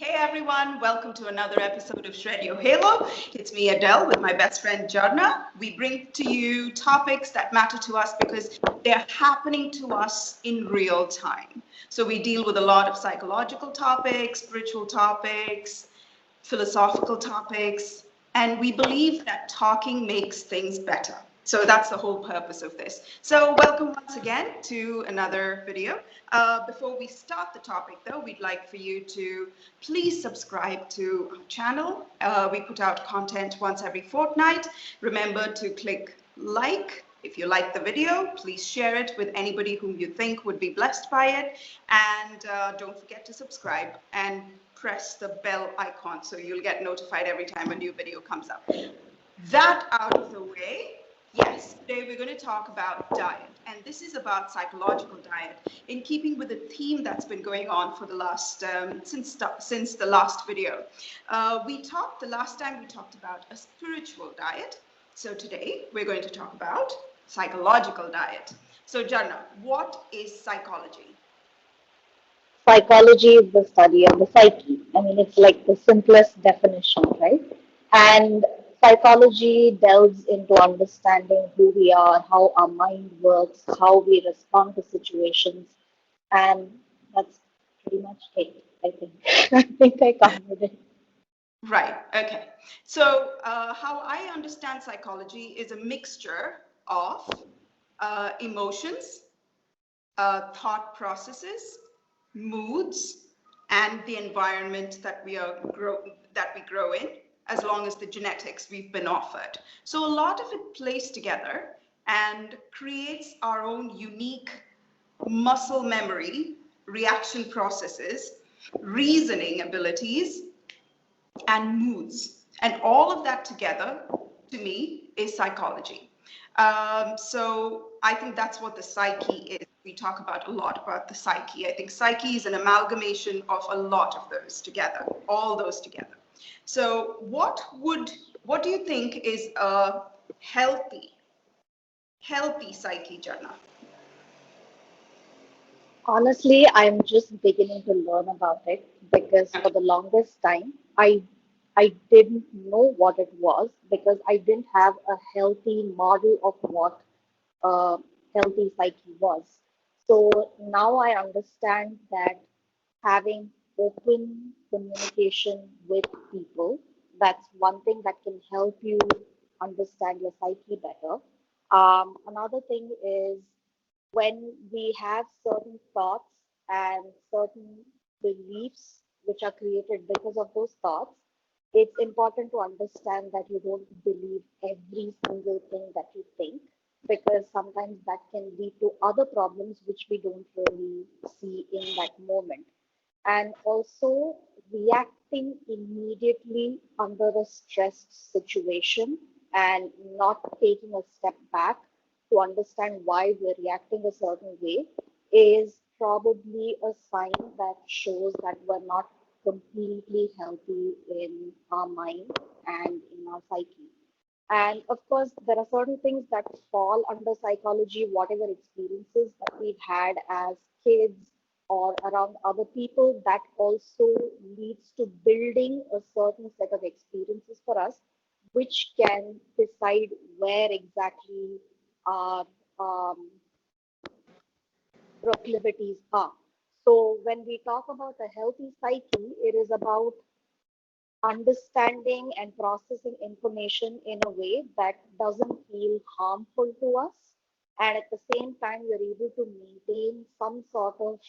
Hey everyone, welcome to another episode of Shred Your Halo. It's me, Edel, with my best friend Jharna. We bring to you topics that matter to us because they're happening to us in real time. So we deal with a lot of psychological topics, spiritual topics, philosophical topics, and we believe that talking makes things better. So that's the whole purpose of this. So welcome once again to another video. Before we start the topic though, we'd like for you to please subscribe to our channel. We put out content once every fortnight. Remember to click like. If you like the video, please share it with anybody whom you think would be blessed by it. And don't forget to subscribe and press the bell icon so you'll get notified every time a new video comes up. That out of the way, yes, today we're going to talk about diet. And this is about psychological diet in keeping with the theme that's been going on for the last, since the last video. The last time we talked about a spiritual diet. So today we're going to talk about psychological diet. So Jharna, what is psychology? Psychology is the study of the psyche. I mean, it's like the simplest definition, right? And psychology delves into understanding who we are, how our mind works, how we respond to situations, and that's pretty much it, I think. I think I covered it. Right, okay. So how I understand psychology is a mixture of emotions, thought processes, moods, and the environment that we grow in, as long as the genetics we've been offered. So a lot of it plays together and creates our own unique muscle memory, reaction processes, reasoning abilities, and moods. And all of that together, to me, is psychology. So I think that's what the psyche is. We talk about a lot about the psyche. I think psyche is an amalgamation of a lot of those together, all those together. So what do you think is a healthy psyche, Jharna? Honestly, I'm just beginning to learn about it because for the longest time, I didn't know what it was because I didn't have a healthy model of what a healthy psyche was. So now I understand that having open communication with people, that's one thing that can help you understand your psyche better. Another thing is when we have certain thoughts and certain beliefs which are created because of those thoughts, it's important to understand that you don't believe every single thing that you think because sometimes that can lead to other problems which we don't really see in that moment. And also reacting immediately under a stressed situation and not taking a step back to understand why we're reacting a certain way is probably a sign that shows that we're not completely healthy in our mind and in our psyche. And of course, there are certain things that fall under psychology, whatever experiences that we've had as kids or around other people, that also leads to building a certain set of experiences for us, which can decide where exactly our proclivities are. So when we talk about a healthy psyche, it is about understanding and processing information in a way that doesn't feel harmful to us. And at the same time, you're able to maintain some sort of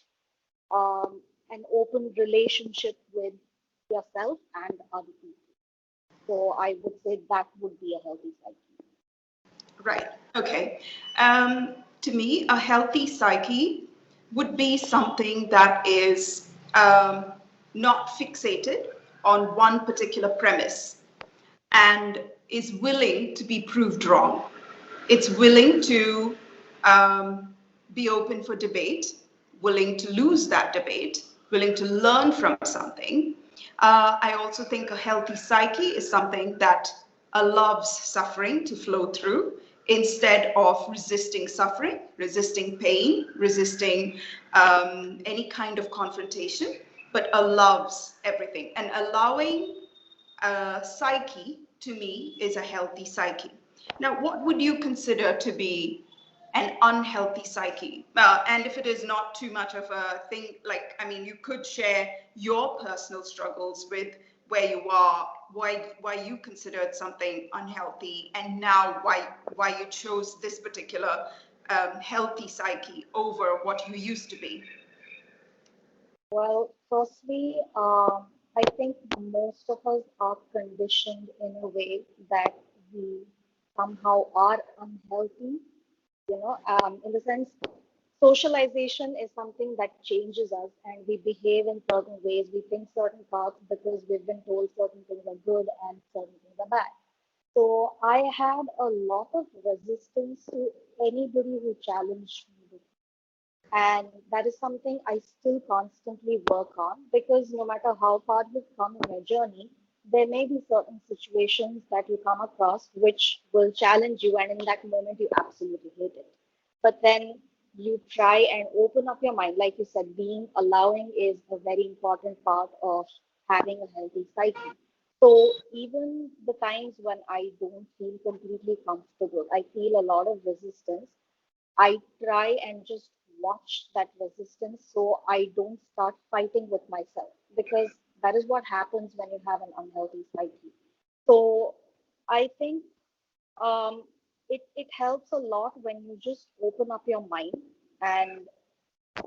an open relationship with yourself and other people. So I would say that would be a healthy psyche. Right. Okay. To me, a healthy psyche would be something that is not fixated on one particular premise and is willing to be proved wrong. It's willing to be open for debate, willing to lose that debate, willing to learn from something. I also think a healthy psyche is something that allows suffering to flow through instead of resisting suffering, resisting pain, resisting any kind of confrontation, but allows everything everything. And allowing psyche, to me, is a healthy psyche. Now, what would you consider to be an unhealthy psyche? And if it is not too much of a thing, like, I mean, you could share your personal struggles with where you are, why you considered something unhealthy, and now why you chose this particular healthy psyche over what you used to be. Well, firstly, I think most of us are conditioned in a way that we somehow are unhealthy, in the sense socialization is something that changes us and we behave in certain ways. We think certain paths because we've been told certain things are good and certain things are bad. So I had a lot of resistance to anybody who challenged me. And that is something I still constantly work on because no matter how far you've come in your journey, there may be certain situations that you come across which will challenge you, and in that moment, you absolutely hate it. But then you try and open up your mind. Like you said, being allowing is a very important part of having a healthy psyche. So even the times when I don't feel completely comfortable, I feel a lot of resistance. I try and just watch that resistance so I don't start fighting with myself because that is what happens when you have an unhealthy psyche. So I think it helps a lot when you just open up your mind, and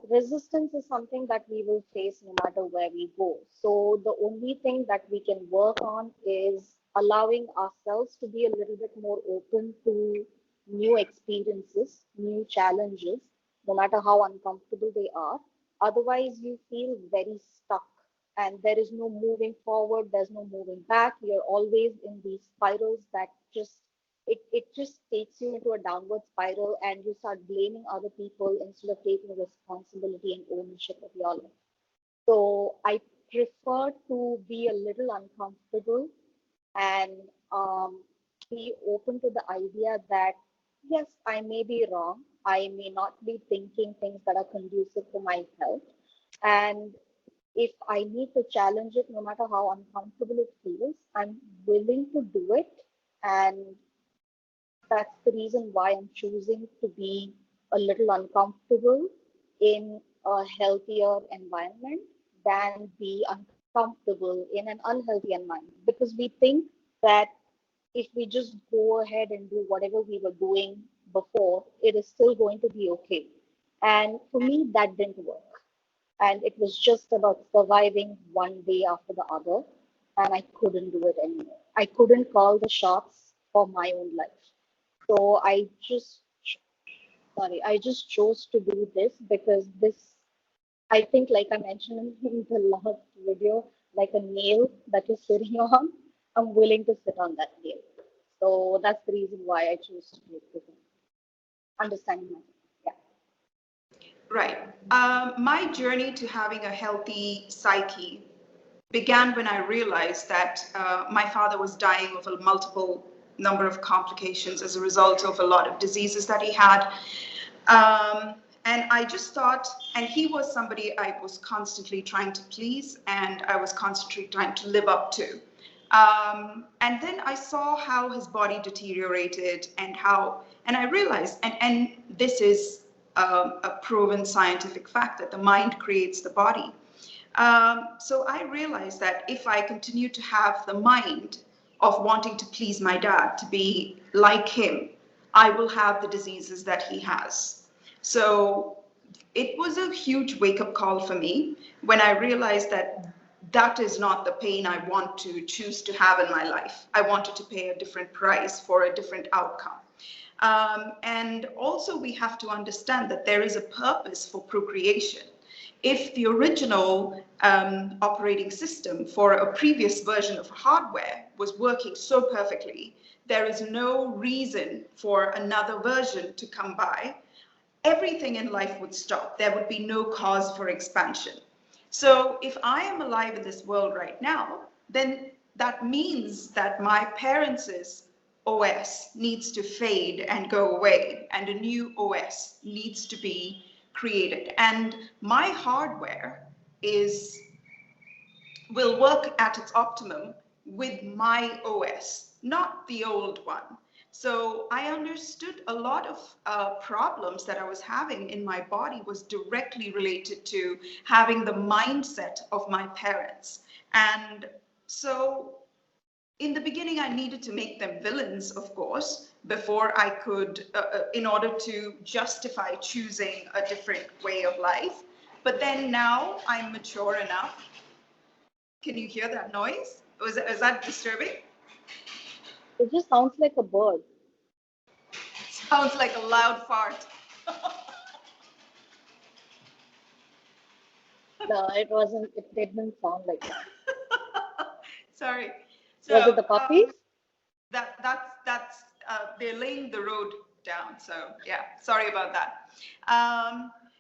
resistance is something that we will face no matter where we go. So the only thing that we can work on is allowing ourselves to be a little bit more open to new experiences, new challenges, no matter how uncomfortable they are. Otherwise, you feel very stuck and there is no moving forward, there's no moving back. You're always in these spirals that it just takes you into a downward spiral and you start blaming other people instead of taking responsibility and ownership of your life. So I prefer to be a little uncomfortable and um, be open to the idea that yes, I may be wrong. I may not be thinking things that are conducive to my health. And if I need to challenge it, no matter how uncomfortable it feels, I'm willing to do it. And that's the reason why I'm choosing to be a little uncomfortable in a healthier environment than be uncomfortable in an unhealthy environment because we think that if we just go ahead and do whatever we were doing before, it is still going to be okay. And for me, that didn't work. And it was just about surviving one day after the other. And I couldn't do it anymore. I couldn't call the shots for my own life. So I just chose to do this because this, I think, like I mentioned in the last video, like a nail that you're sitting on, I'm willing to sit on that nail. So that's the reason why I chose to do it. Understanding myself. Yeah. Right. My journey to having a healthy psyche began when I realized that my father was dying of a multiple number of complications as a result of a lot of diseases that he had. And I just thought, and he was somebody I was constantly trying to please, and I was constantly trying to live up to. And then I saw how his body deteriorated and I realized, and this is a proven scientific fact that the mind creates the body. So I realized that if I continue to have the mind of wanting to please my dad, to be like him, I will have the diseases that he has. So it was a huge wake-up call for me when I realized that that is not the pain I want to choose to have in my life. I wanted to pay a different price for a different outcome. And also we have to understand that there is a purpose for procreation. If the original operating system for a previous version of hardware was working so perfectly, there is no reason for another version to come by. Everything in life would stop. There would be no cause for expansion. So if I am alive in this world right now, then that means that my parents' OS needs to fade and go away, and a new OS needs to be created. And my hardware is will work at its optimum with my OS, not the old one. So I understood a lot of problems that I was having in my body was directly related to having the mindset of my parents. And so in the beginning, I needed to make them villains, of course, before I could, in order to justify choosing a different way of life. But then now I'm mature enough. Can you hear that noise? Is that disturbing? It just sounds like a bird. Sounds like a loud fart. No, it wasn't. It didn't sound like that. Sorry. Was it So the puppies? that's they're laying the road down. So yeah, sorry about that.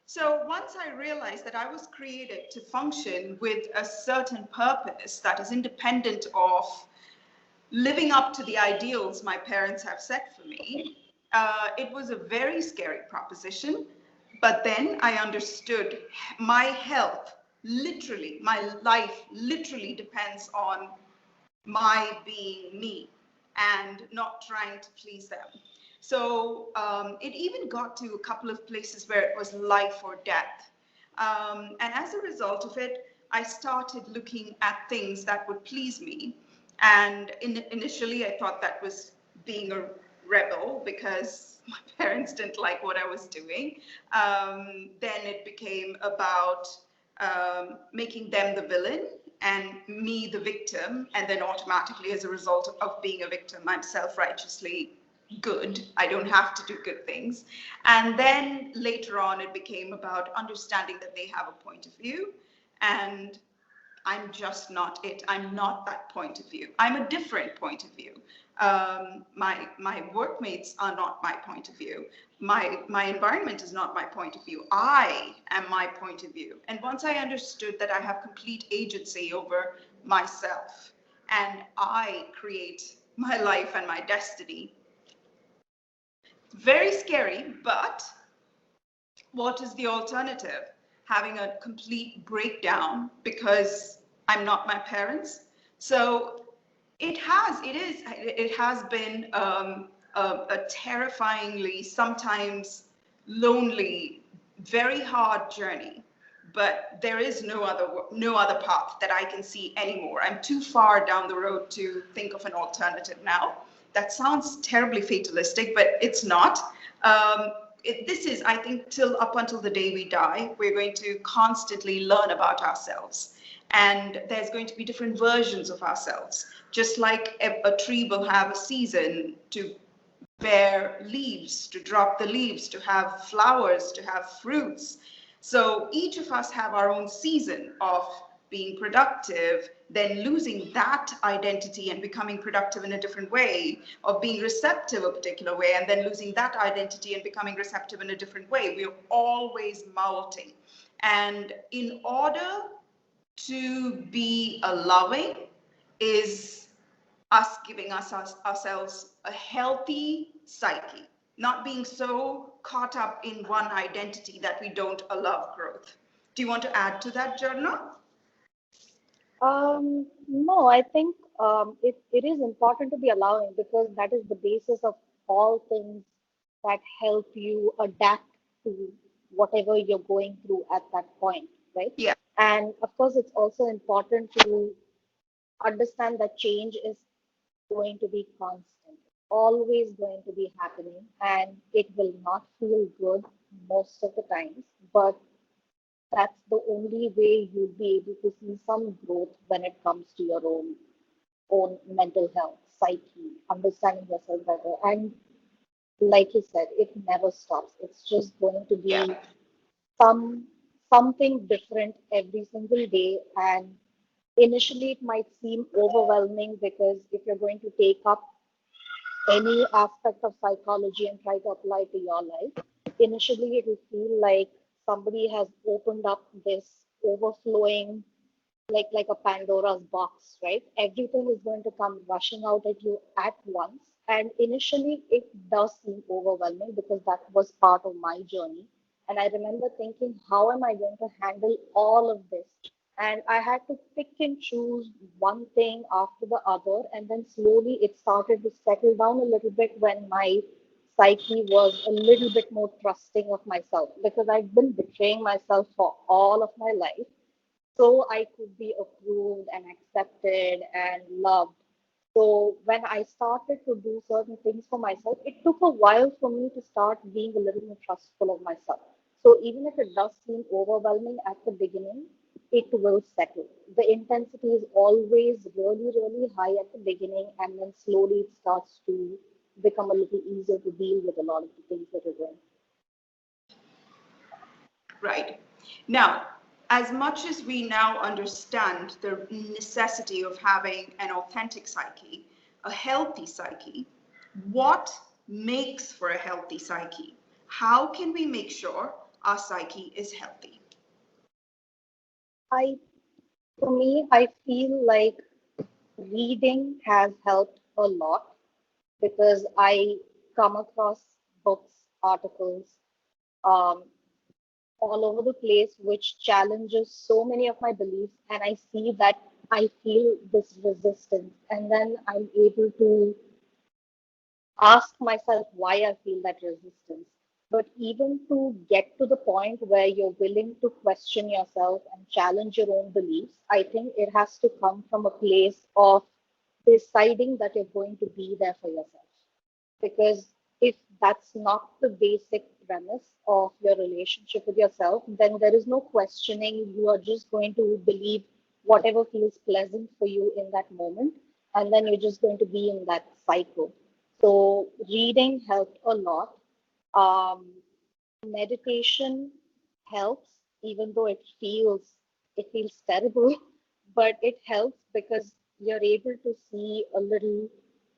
So once I realized that I was created to function with a certain purpose that is independent of living up to the ideals my parents have set for me, it was a very scary proposition. But then I understood my health, literally, my life literally depends on my being me and not trying to please them. So it even got to a couple of places where it was life or death. And as a result of it, I started looking at things that would please me. And initially, I thought that was being a rebel because my parents didn't like what I was doing. Then it became about making them the villain and me the victim. And then automatically, as a result of being a victim, I'm self-righteously good. I don't have to do good things. And then later on, it became about understanding that they have a point of view and I'm just not it. I'm not that point of view. I'm a different point of view. My workmates are not my point of view. My environment is not my point of view. I am my point of view. And once I understood that I have complete agency over myself and I create my life and my destiny, very scary, but what is the alternative? Having a complete breakdown because I'm not my parents. So it has been a terrifyingly, sometimes lonely, very hard journey. But there is no other path that I can see anymore. I'm too far down the road to think of an alternative now. That sounds terribly fatalistic, but it's not. This is, I think, till up until the day we die, we're going to constantly learn about ourselves. And there's going to be different versions of ourselves. Just like a tree will have a season to bear leaves, to drop the leaves, to have flowers, to have fruits. So each of us have our own season of being productive, then losing that identity and becoming productive in a different way, of being receptive a particular way, and then losing that identity and becoming receptive in a different way. We're always molting. And in order to be allowing is us giving ourselves a healthy psyche, not being so caught up in one identity that we don't allow growth. Do you want to add to that, Jarna? No, I think it is important to be allowing because that is the basis of all things that help you adapt to whatever you're going through at that point, right? Yeah, And of course, it's also important to understand that change is going to be constant, always going to be happening, and it will not feel good most of the times, but that's the only way you'll be able to see some growth when it comes to your own mental health, psyche, understanding yourself better. And like you said, it never stops. It's just going to yeah, be some something different every single day. And initially it might seem overwhelming because if you're going to take up any aspect of psychology and try to apply to your life, initially it will feel like somebody has opened up this overflowing, like a Pandora's box, right? Everything is going to come rushing out at you at once. And initially it does seem overwhelming because that was part of my journey. And I remember thinking, how am I going to handle all of this And I had to pick and choose one thing after the other. And then slowly it started to settle down a little bit when my psyche was a little bit more trusting of myself, because I've been betraying myself for all of my life. So I could be approved and accepted and loved. So when I started to do certain things for myself, it took a while for me to start being a little more trustful of myself. So even if it does seem overwhelming at the beginning, it will settle. The intensity is always really, really high at the beginning, and then slowly it starts to become a little easier to deal with a lot of the things that are doing. Right. Now, as much as we now understand the necessity of having an authentic psyche, a healthy psyche, what makes for a healthy psyche? How can we make sure our psyche is healthy? I, for me, I feel like reading has helped a lot, because I come across books, articles, um, all over the place, which challenges so many of my beliefs, and I see that I feel this resistance, and then I'm able to ask myself why I feel that resistance. But even to get to the point where you're willing to question yourself and challenge your own beliefs, I think it has to come from a place of deciding that you're going to be there for yourself. Because if that's not the basic premise of your relationship with yourself, then there is no questioning. You are just going to believe whatever feels pleasant for you in that moment, and then you're just going to be in that cycle. So, reading helped a lot. Um, Meditation helps, even though it feels terrible, but it helps because you're able to see a little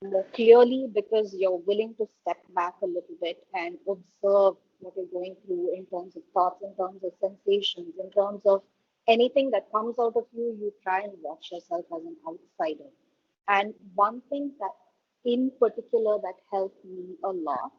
more clearly, because you're willing to step back a little bit and observe what you're going through in terms of thoughts, in terms of sensations, in terms of anything that comes out of you. You try and watch yourself as an outsider. And one thing that in particular that helped me a lot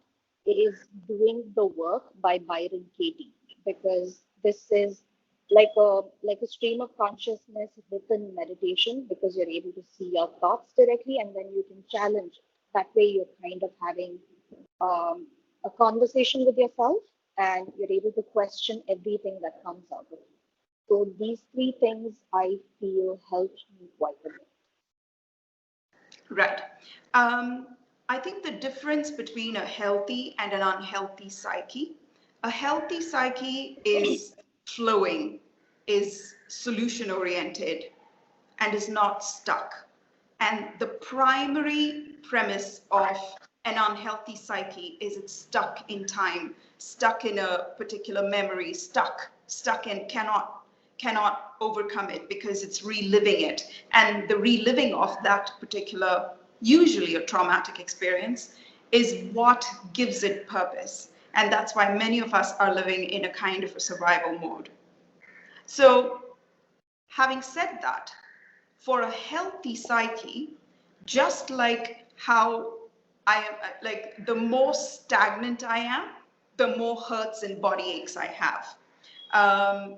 is doing the work by Byron Katie, because this is like a stream of consciousness within meditation, because you're able to see your thoughts directly and then you can challenge it. That way you're kind of having um, a conversation with yourself, and you're able to question everything that comes out of it. So these three things I feel helped me quite a bit. Right. I think the difference between a healthy and an unhealthy psyche, a healthy psyche is flowing, is solution oriented, and is not stuck. And the primary premise of an unhealthy psyche is it's stuck in time, stuck in a particular memory, stuck and cannot overcome it because it's reliving it. And the reliving of that particular, usually a traumatic experience, is what gives it purpose. And that's why many of us are living in a kind of a survival mode. So, having said that, for a healthy psyche, just like how I am, like the more stagnant I am, the more hurts and body aches I have.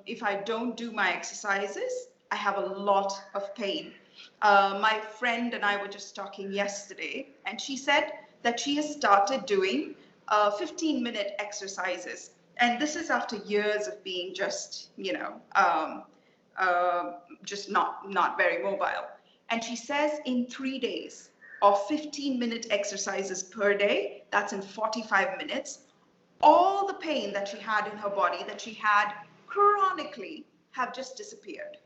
If I don't do my exercises, I have a lot of pain. My friend and I were just talking yesterday, and she said that she has started doing 15-minute exercises. And this is after years of being just, uh, just not very mobile. And she says in 3 days of 15-minute exercises per day, that's in 45 minutes, all the pain that she had in her body that she had chronically have just disappeared.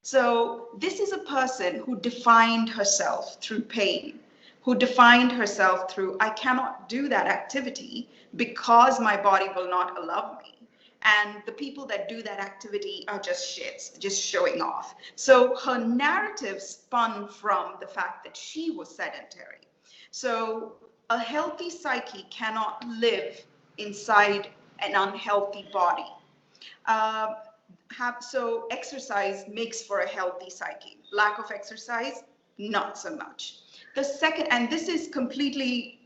So this is a person who defined herself through pain, who defined herself through, I cannot do that activity because my body will not allow me. And the people that do that activity are just shits, just showing off. So her narrative spun from the fact that she was sedentary. So a healthy psyche cannot live inside an unhealthy body. Uh, so exercise makes for a healthy psyche. Lack of exercise, not so much. The second, and this is completely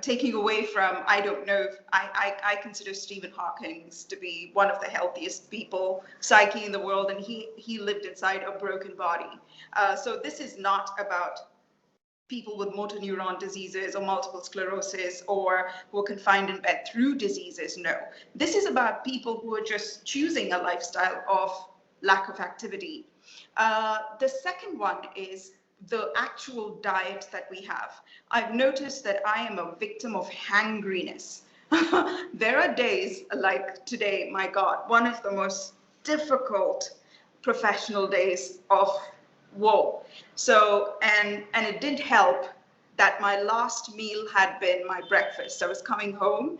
taking away from, I don't know, if I consider Stephen Hawking to be one of the healthiest people, psyche in the world, and he lived inside a broken body. So this is not about people with motor neuron diseases or multiple sclerosis or who are confined in bed through diseases. No, this is about people who are just choosing a lifestyle of lack of activity. The second one is the actual diet that we have. I've noticed that I am a victim of hangriness. There are days like today, my God, one of the most difficult professional days of whoa. So, and it didn't help that my last meal had been my breakfast. I was coming home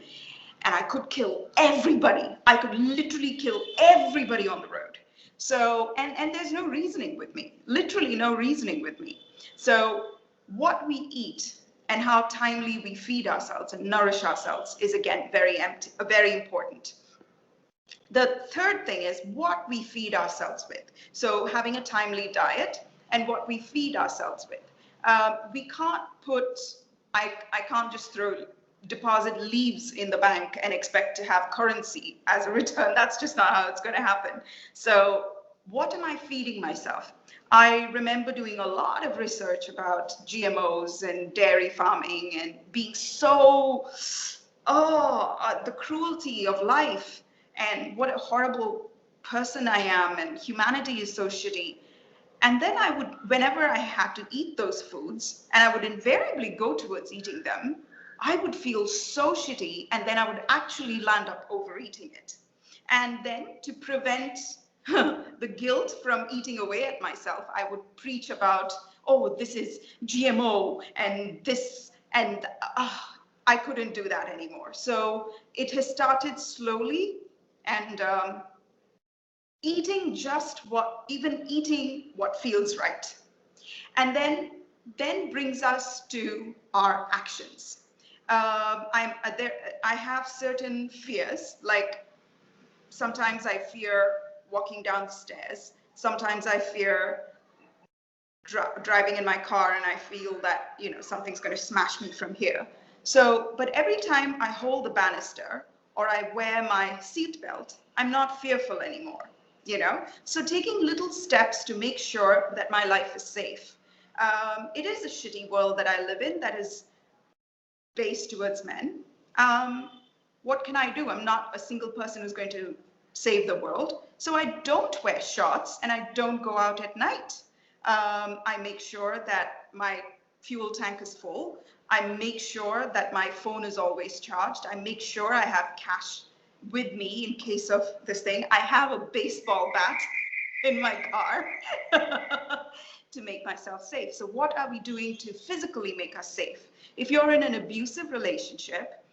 and I could kill everybody. I could literally kill everybody on the road. So, and there's no reasoning with me, literally no reasoning with me. So what we eat and how timely we feed ourselves and nourish ourselves is again very important. The third thing is what we feed ourselves with. So having a timely diet and what we feed ourselves with. We can't put, I can't just deposit leaves in the bank and expect to have currency as a return. That's just not how it's going to happen. So what am I feeding myself? I remember doing a lot of research about GMOs and dairy farming and being so, the cruelty of life and what a horrible person I am, and humanity is so shitty. And then I would, whenever I had to eat those foods, and I would invariably go towards eating them, I would feel so shitty, and then I would actually land up overeating it. And then to prevent the guilt from eating away at myself, I would preach about, oh, this is GMO and this, and I couldn't do that anymore. So it has started slowly, and eating what feels right. And then brings us to our actions. I have certain fears, like sometimes I fear walking down the stairs. Sometimes I fear driving in my car and I feel that, something's going to smash me from here. So, but every time I hold the banister or I wear my seatbelt, I'm not fearful anymore, So taking little steps to make sure that my life is safe. It is a shitty world that I live in that is based towards men. What can I do? I'm not a single person who's going to save the world. So I don't wear shorts and I don't go out at night. I make sure that my fuel tank is full. I make sure that my phone is always charged. I make sure I have cash with me in case of this thing. I have a baseball bat in my car to make myself safe. So what are we doing to physically make us safe? If you're in an abusive relationship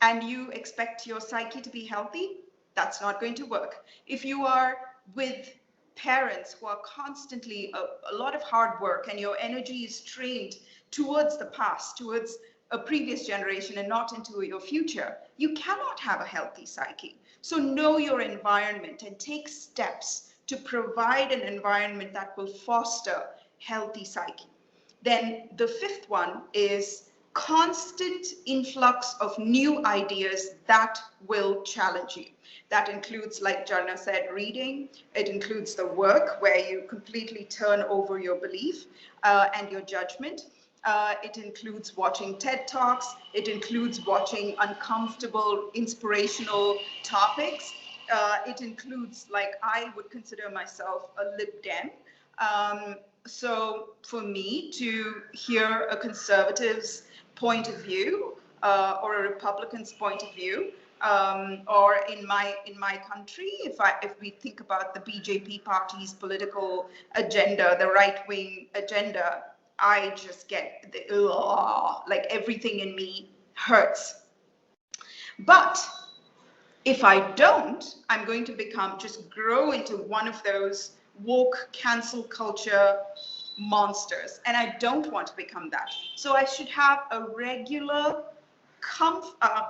and you expect your psyche to be healthy, that's not going to work. If you are with parents who are constantly a lot of hard work and your energy is trained towards the past, towards a previous generation and not into your future, you cannot have a healthy psyche. So know your environment and take steps to provide an environment that will foster healthy psyche. Then the fifth one is constant influx of new ideas that will challenge you. That includes, like Jharna said, reading. It includes the work where you completely turn over your belief and your judgment. It includes watching TED Talks. It includes watching uncomfortable, inspirational topics. It includes, like, I would consider myself a Lib Dem. So for me to hear a conservative's point of view or a Republican's point of view, or in my country, if we think about the BJP party's political agenda, the right-wing agenda, I just get like everything in me hurts. But if I don't, I'm going to grow into one of those woke cancel culture monsters, and I don't want to become that. So I should have a regular,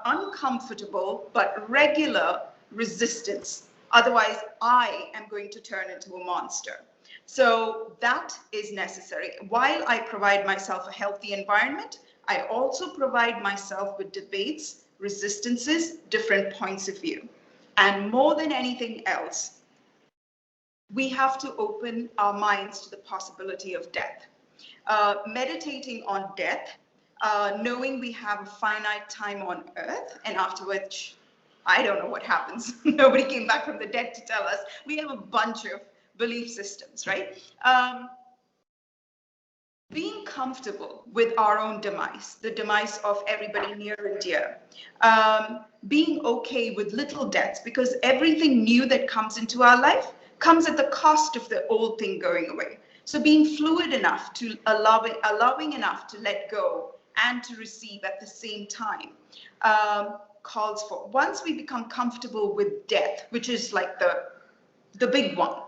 uncomfortable but regular resistance. Otherwise, I am going to turn into a monster. So that is necessary. While I provide myself a healthy environment, I also provide myself with debates, resistances, different points of view. And more than anything else, we have to open our minds to the possibility of death. Meditating on death, knowing we have a finite time on earth, and after which, I don't know what happens. Nobody came back from the dead to tell us. We have a bunch of belief systems, right? Being comfortable with our own demise, the demise of everybody near and dear, being okay with little deaths, because everything new that comes into our life comes at the cost of the old thing going away. So being fluid enough to allowing enough to let go and to receive at the same time calls for. Once we become comfortable with death, which is like the big one,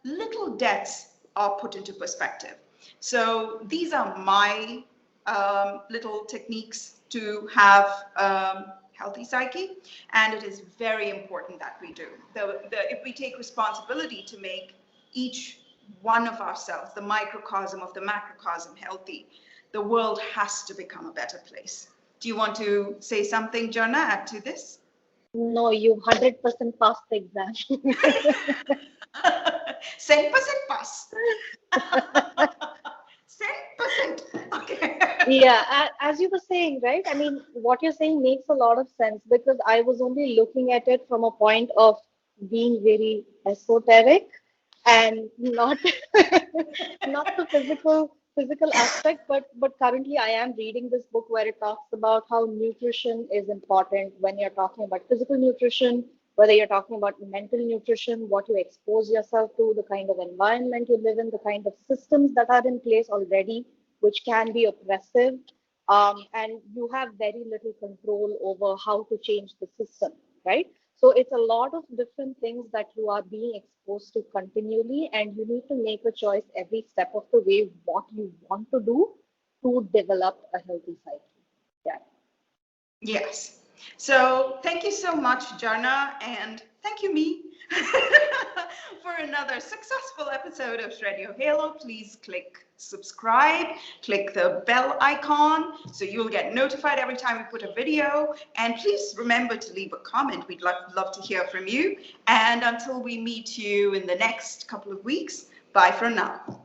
little deaths are put into perspective. So these are my little techniques to have healthy psyche, and it is very important that we do. If we take responsibility to make each one of ourselves, the microcosm of the macrocosm, healthy, the world has to become a better place. Do you want to say something, Jharna, add to this? No, you 100% passed the exam. 100% pass. 100%. Okay. Yeah, as you were saying, right? I mean, what you're saying makes a lot of sense because I was only looking at it from a point of being very esoteric and not not the physical aspect, but currently I am reading this book where it talks about how nutrition is important when you're talking about physical nutrition, whether you're talking about mental nutrition, what you expose yourself to, the kind of environment you live in, the kind of systems that are in place already, which can be oppressive, and you have very little control over how to change the system, right? So it's a lot of different things that you are being exposed to continually, and you need to make a choice every step of the way what you want to do to develop a healthy psyche. Yeah. Yes. So thank you so much, Jharna, and thank you, me, for another successful episode of Radio Halo. Please click subscribe, click the bell icon so you'll get notified every time we put a video. And please remember to leave a comment. We'd love to hear from you. And until we meet you in the next couple of weeks, bye for now.